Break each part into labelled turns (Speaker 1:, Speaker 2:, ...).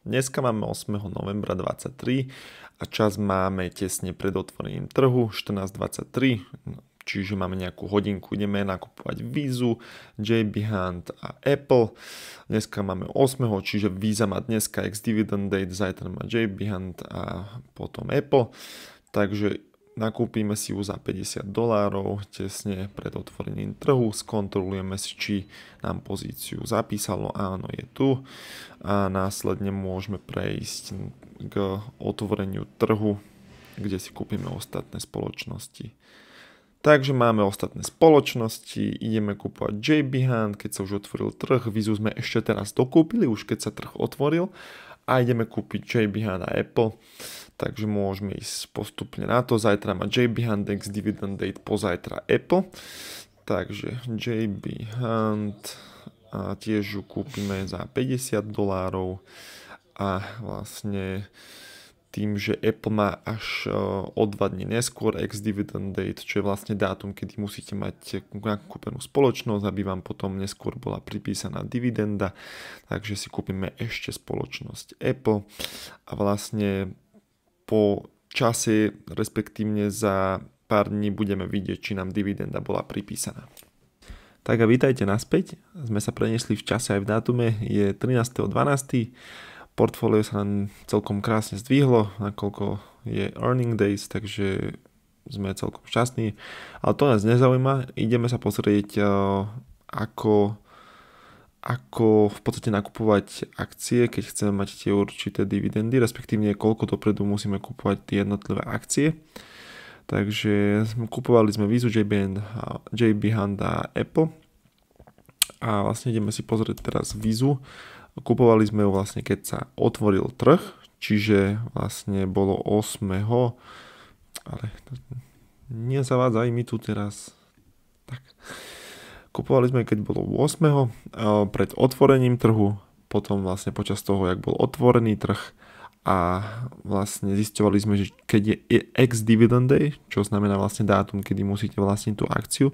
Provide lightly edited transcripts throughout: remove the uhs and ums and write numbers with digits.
Speaker 1: Dneska máme 8. novembra 2023 a čas máme tesne pred otvorením trhu 14:23, čiže máme nejakú hodinku, ideme nakupovať Visu, JB Hunt a Apple. Dneska máme 8. čiže Visa má dneska ex-dividend date, zajtra má JB Hunt a potom Apple. Takže nakúpime si ju za $50 tesne pred otvorením trhu, skontrolujeme si, či nám pozíciu zapísalo, áno, je tu a následne môžeme prejsť k otvoreniu trhu, kde si kúpime ostatné spoločnosti. Takže máme ostatné spoločnosti, ideme kúpovať JB Hunt, keď sa už otvoril trh, Visu sme ešte teraz dokúpili, už keď sa trh otvoril a ideme kúpiť JB Hunt a Apple. Takže môžeme ísť postupne na to. Zajtra má JB Hunt ex-dividend date, pozajtra Apple. Takže JB Hunt a tiež ju kúpime za $50 a vlastne tým, že Apple má až o 2 dní neskôr ex-dividend date, čo je vlastne dátum, kedy musíte mať nakúpenú spoločnosť, aby vám potom neskôr bola pripísaná dividenda. Takže si kúpime ešte spoločnosť Apple a vlastne po čase, respektívne za pár dní budeme vidieť, či nám dividenda bola pripísaná. Tak a vítajte naspäť. Sme sa preniesli v čase aj v dátume. Je 13.12. Portfólio sa nám celkom krásne zdvihlo, nakoľko je earning days, takže sme celkom šťastní. Ale to nás nezaujíma. Ideme sa pozrieť, ako v podstate nakupovať akcie, keď chceme mať tie určité dividendy, respektívne koľko dopredu musíme kupovať tie jednotlivé akcie. Takže kupovali sme Visu, JB Hunt a Apple. A vlastne ideme si pozrieť teraz Visu. Kupovali sme ju vlastne keď sa otvoril trh, čiže vlastne bolo 8. Ale nezavádzaj mi tu teraz. Tak. Kupovali sme, keď bolo 8. pred otvorením trhu, potom vlastne počas toho, jak bol otvorený trh a vlastne zisťovali sme, že keď je ex-dividend day, čo znamená vlastne dátum, kedy musíte vlastniť tú akciu,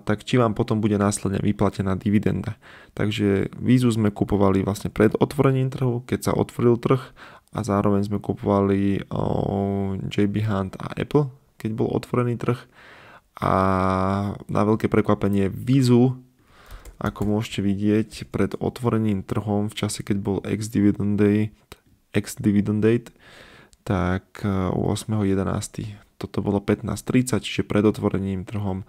Speaker 1: tak či vám potom bude následne vyplatená dividenda. Takže Visu sme kupovali vlastne pred otvorením trhu, keď sa otvoril trh a zároveň sme kupovali JB Hunt a Apple, keď bol otvorený trh. A na veľké prekvapenie Visu, ako môžete vidieť, pred otvorením trhom v čase, keď bol ex-dividend date, tak 8.11. Toto bolo 15.30, čiže pred otvorením trhom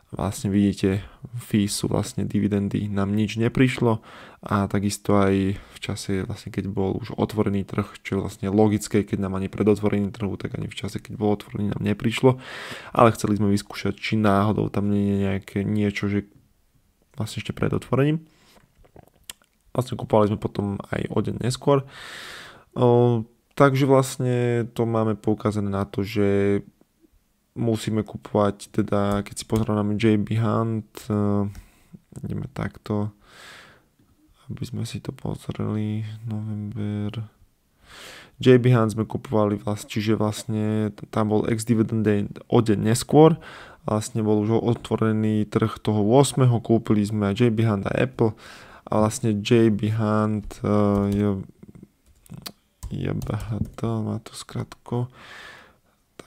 Speaker 1: vlastne vidíte, fees sú vlastne dividendy, nám nič neprišlo a takisto aj v čase, vlastne keď bol už otvorený trh, čo je vlastne logické, keď nám ani pred otvorením trhu, tak ani v čase, keď bol otvorený, nám neprišlo, ale chceli sme vyskúšať, či náhodou tam nie je nejaké niečo, že vlastne ešte pred otvorením. Vlastne kupovali sme potom aj o deň neskôr. Takže vlastne to máme poukázané na to, že musíme kupovať, teda keď si pozeráme JB Hunt, ideme takto, aby sme si to pozreli, november. JB Hunt sme kupovali vlastne, čiže vlastne tam bol ex-dividend day o deň neskôr, vlastne bol už otvorený trh toho 8. Kúpili sme JB Hunt a Apple a vlastne JB Hunt má to skratko.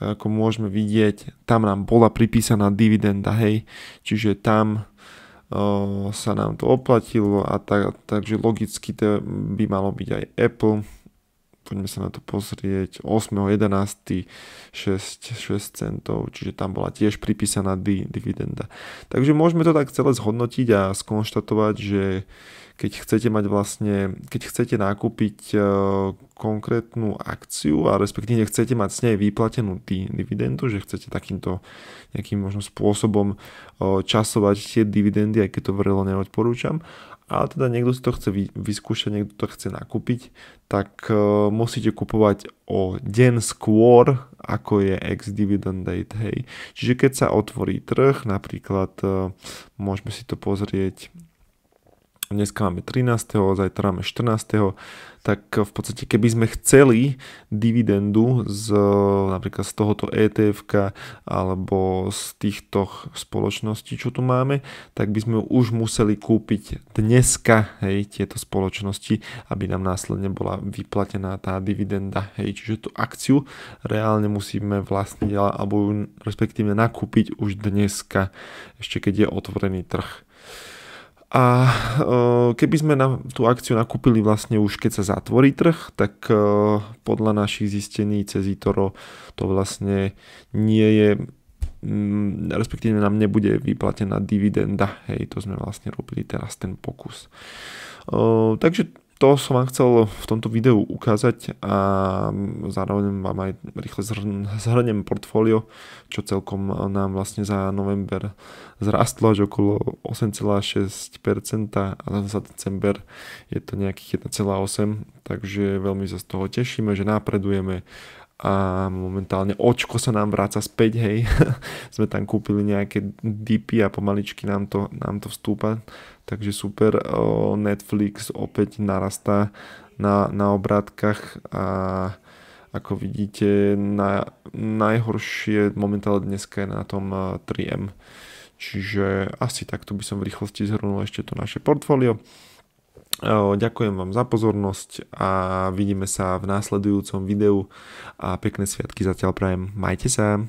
Speaker 1: Ako môžeme vidieť, tam nám bola pripísaná dividenda, hej, čiže tam sa nám to oplatilo a takže logicky to by malo byť aj Apple. Poďme sa na to pozrieť, 8.11. 6 centov, čiže tam bola tiež pripísaná dividenda. Takže môžeme to tak celé zhodnotiť a skonštatovať, že keď chcete nakúpiť konkrétnu akciu a respektíve chcete mať s nej vyplatenú dividendu, že chcete takýmto nejakým možno spôsobom časovať tie dividendy, aj keď to vrelo neodporúčam, ale teda niekto si to chce vyskúšať, niekto to chce nakúpiť, tak musíte kupovať o deň skôr, ako je ex-dividend date, hej. Čiže keď sa otvorí trh, napríklad môžeme si to pozrieť Dneska máme 13., zajtra máme 14., tak v podstate keby sme chceli dividendu napríklad z tohoto ETF-ka alebo z týchto spoločností, čo tu máme, tak by sme už museli kúpiť dneska, hej, tieto spoločnosti, aby nám následne bola vyplatená tá dividenda, hej, čiže tú akciu reálne musíme vlastniť alebo respektíve nakúpiť už dneska, ešte keď je otvorený trh. A keby sme tú akciu nakúpili vlastne už keď sa zatvorí trh, tak podľa našich zistení cez eToro to vlastne nie je, respektíve nám nebude vyplatená dividenda. Hej, to sme vlastne robili teraz ten pokus. Takže to som vám chcel v tomto videu ukázať a zároveň vám aj rýchle zhrnem portfólio, čo celkom nám vlastne za november zrastlo až okolo 8,6% a za december je to nejakých 1,8%, takže veľmi sa z toho tešíme, že napredujeme a momentálne očko sa nám vráca späť, hej. Sme tam kúpili nejaké dipy a pomaličky nám to vstúpa, takže super. Netflix opäť narastá na obrátkach a ako vidíte najhoršie momentálne dneska je na tom 3M. Čiže asi takto by som v rýchlosti zhrnul ešte to naše portfólio. Ďakujem vám za pozornosť a vidíme sa v následujúcom videu a pekné sviatky zatiaľ prajem. Majte sa!